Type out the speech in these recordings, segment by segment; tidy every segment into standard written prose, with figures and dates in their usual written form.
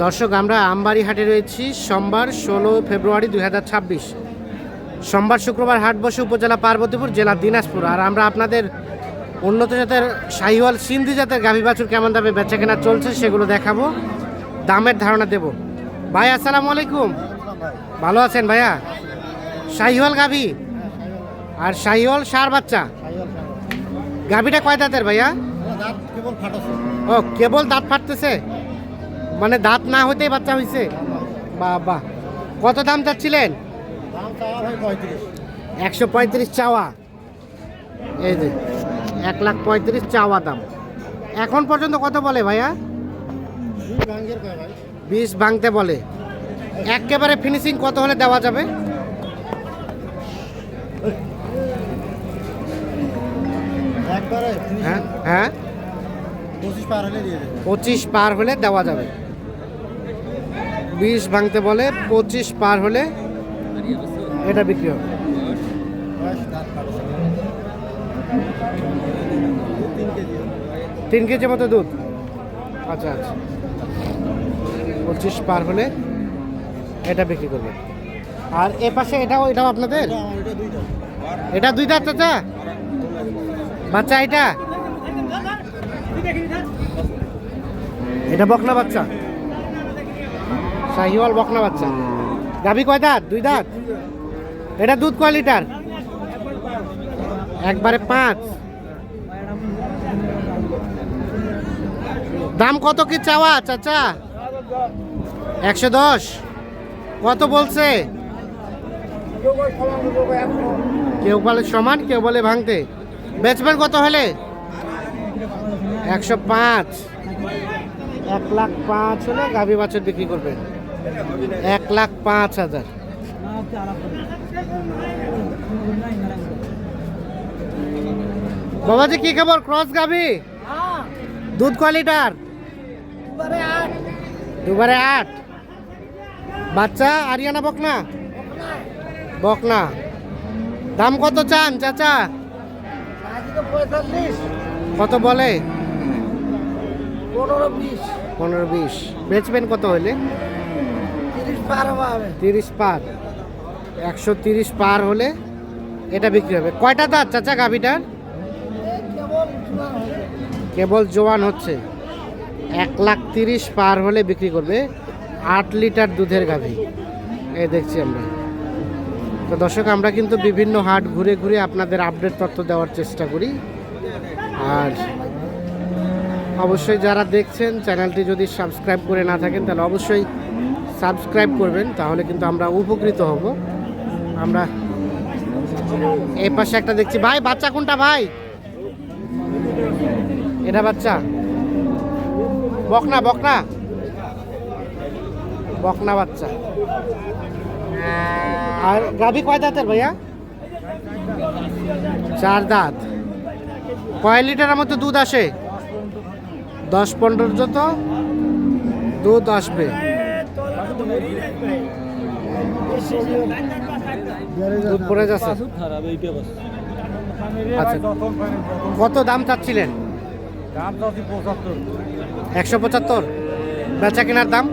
দর্শক, আমরা আমবাড়ি হাটে রয়েছি। সোমবার 16 ফেব্রুয়ারি 2026। সোমবার শুক্রবার হাট বসে উপজেলা পার্বতীপুর, জেলা দিনাজপুর। আর আমরা আপনাদের উন্নত জাতের শাহিওয়াল সিন্ধি জাতের গাভী বাছুর কেমন দামে বেচা কেনা চলছে সেগুলো দেখাবো, দামের ধারণা দেব। ভাই আসসালামু আলাইকুম, ভালো আছেন ভাইয়া? শাহিওয়াল গাভী আর শাহিওয়াল সার বাচ্চা। গাভীটা কয় দাঁতের ভাইয়া? ও, কেবল দাঁত ফাটতেছে, মানে দাঁত না হইতেই বাচ্চা হয়েছে। বাহ, কত দাম চাচ্ছিলেন? 135 চাওয়া। এই যে 1,35,000 চাওয়া দাম। এখন পর্যন্ত কত বলে ভাইয়া? 20 ভাঙতে বলে। একেবারে ফিনিশিং কত হলে দেওয়া যাবে? হ্যাঁ 25 পার হলে দেওয়া যাবে। 20 ভাঙতে বলে, 25 পার হলে এটা বিক্রি হবে। 3 কেজি মতো দুধ। আচ্ছা, 25 পার হলে এটা বিক্রি করবে। আর এ পাশে এটাও আপনাদের? এটা 2 দাঁত চাচা বাচ্চা। এটা বকনা বাচ্চা, শাহিওয়াল বকনা বাচ্চা। গাভী কয় দাঁত? 2 দাঁত। এটা দুধ কয় লিটার? একবারে 5। দাম কত কি চাওয়া চাচা? 110। কত বলছে? কেউ বলে সমান, কেউ বলে ভাঙতে। বেচবেন কত হলে? 105। 1,05,000 হলে গাভী বাছুর বিক্রি করবেন। 1,05,000। বাবাজি কি খবর? ক্রস গাভী, দুধ কয় লিটার? 2 8। বাচ্চা আরিয়ানা বকনা? বকনা। দাম কত চান চাচা? কত বলে? 15-20। বেচবেন কত হইলে? 30 পার। 130 পার হলে এটা বিক্রি হবে। কয়টা দাঁত চাচা গাভীটার? কেবল জোয়ান হচ্ছে। 1,30,000 পার হলে বিক্রি করবে। 8 লিটার দুধের গাভী এই দেখছি আমরা। তো দর্শক, আমরা কিন্তু বিভিন্ন হাট ঘুরে ঘুরে আপনাদের আপডেট তথ্য দেওয়ার চেষ্টা করি। আর অবশ্যই যারা দেখছেন চ্যানেলটি যদি সাবস্ক্রাইব করে না থাকেন তাহলে অবশ্যই সাবস্ক্রাইব করবেন, তাহলে কিন্তু আমরা উপকৃত হব। আমরা এই পাশে একটা দেখছি। ভাই বাচ্চা কোনটা ভাই? এটা বাচ্চা বকনা বাচ্চা। আর গাভী কয় দাঁতের ভাইয়া? 4 দাঁত। কয় লিটারের মতো দুধ আসে? 10-15 যত দুধ আসবে। দুধ পড়ে যাচ্ছে। আচ্ছা, কত দাম চাচ্ছিলেন? 175। বেচা কেনার দাম?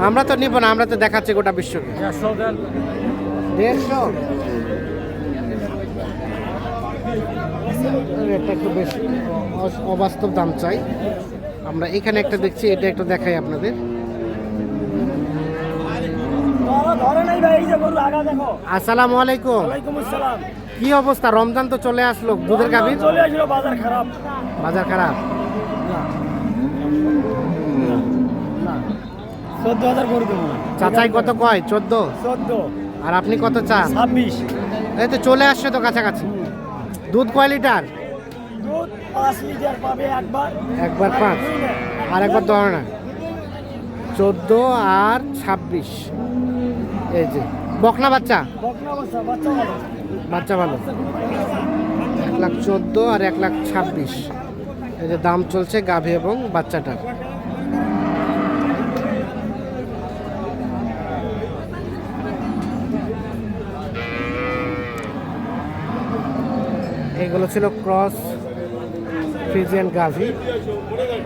আমরা তো নিব না, আমরা তো দেখাচ্ছি গোটা বিশ্বকে। 150। এটা একটু বেশি অবাস্তব দাম চাই। আমরা এখানে একটা দেখছি, এটা একটু দেখাই আপনাদের। আসসালামু আলাইকুম। কি অবস্থা? রমজান তো চলে আসলো, দুধের গাভীর বাজার খারাপ। 14,000 করে দেবো। চাচাই কত কয়? 14। আর আপনি কত চান? 26। এই তো চলে আসছে তো কাছাকাছি। দুধ কয় লিটার? দুধ 5 লিটার পাবে একবার 5 আর একবার 10 না। 14 আর 26। এই যে বকনা বাচ্চা। বাচ্চা ভালো। 1,14,000 আর 1,26,000। এই যে দাম চলছে গাভী এবং বাচ্চাটার। এগুলো ছিল ক্রস ফ্রিজিয়ান গাভী।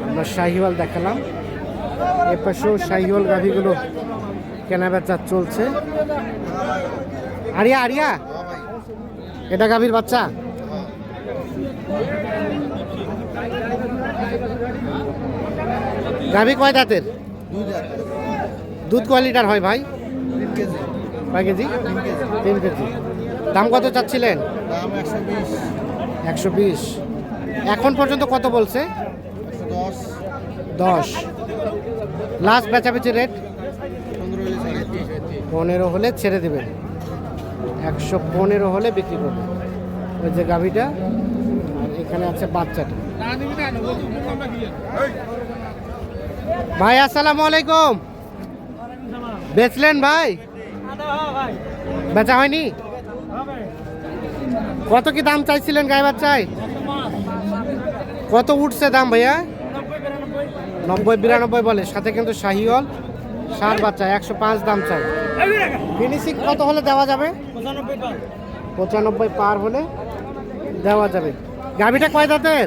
আমরা শাহিওয়াল দেখালাম। এ পাশেও শাহিওয়াল গাভীগুলো কেনা বেচা চলছে। আরিয়া আরিয়া, এটা গাভীর বাচ্চা। গাভী কয় দাঁতের? দুধ কয় লিটার হয় ভাই? কয় কেজি? 3 কেজি। দাম কত চাচ্ছিলেন? 120। এখন পর্যন্ত কত বলছে? 10। লাস্ট বেচাবেচি রেট 15 হলে ছেড়ে দেবেন। 115 হলে বিক্রি করবেন। ওই যে গাভীটা, আর এখানে আছে বাচ্চাটা। ভাই আসসালামু আলাইকুম। বেচলেন ভাই? বেচা হয়নি? কত কি দাম চাইছিলেন গায়ে বাচ্চায়? কত উঠছে দাম ভাইয়া? 90-92 বলে। সাথে কিন্তু শাহিওয়াল সার বাচ্চা 105 দাম চাই। ফিনিশিং কত হলে দেওয়া যাবে? 95 পার হলে দেওয়া যাবে। গাভীটা কয় দাঁতের?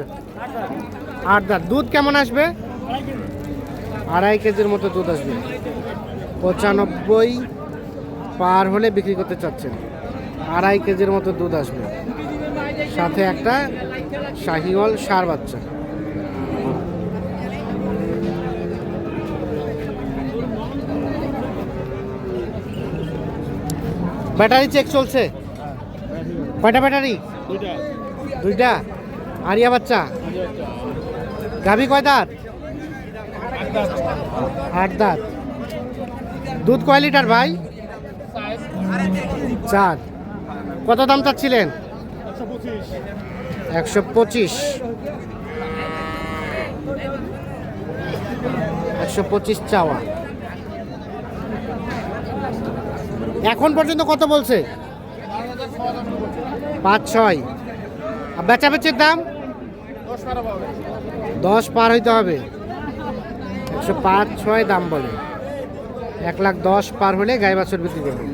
8 দাঁত। দুধ কেমন আসবে? 2.5 কেজির মতো দুধ আসবে। 95 পার হলে বিক্রি করতে চাচ্ছেন। 2.5 কেজির মতো দুধ আসবে। সাথে একটা শাহিওয়াল ষাঁড় বাচ্চা। ব্যাটারি চেক চলছে? কয়টা ব্যাটারি? দুইটা। আরিয়া বাচ্চা। গাভী কয় দাঁত? 8 দাঁত। দুধ কয় লিটার ভাই? 4। কত দাম চাচ্ছিলেন? 125। 125 চাওয়া। এখন পর্যন্ত কত বলছে? 5-6। আর বেচাবেচির দাম 10 পার হইতে হবে। 105-6 দাম বলে। 1,10,000 পার হলে গাই বাছুর বিক্রি করবে।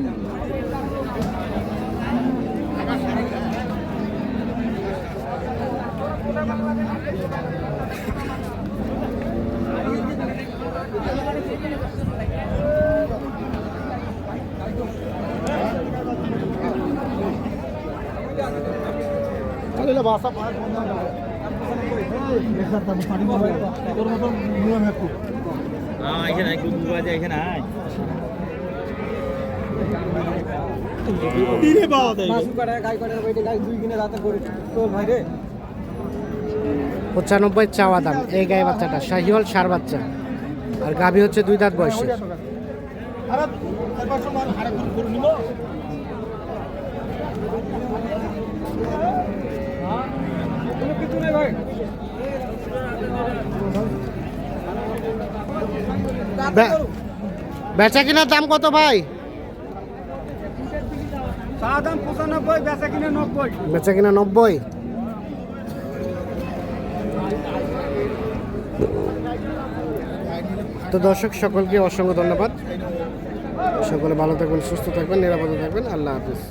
পঁচানব্বই চাওয়া দাম এই গায়ে বাচ্চাটা। শাহিওয়াল ষাঁড় বাচ্চা, আর গাভী হচ্ছে 2 দাঁত বয়সে। বেচা কিনার দাম কত ভাই? বেচা কিনা 90। তো দর্শক সকলকে অসংখ্য ধন্যবাদ। সকলে ভালো থাকবেন, সুস্থ থাকবেন, নিরাপদে থাকবেন। আল্লাহ হাফিজ।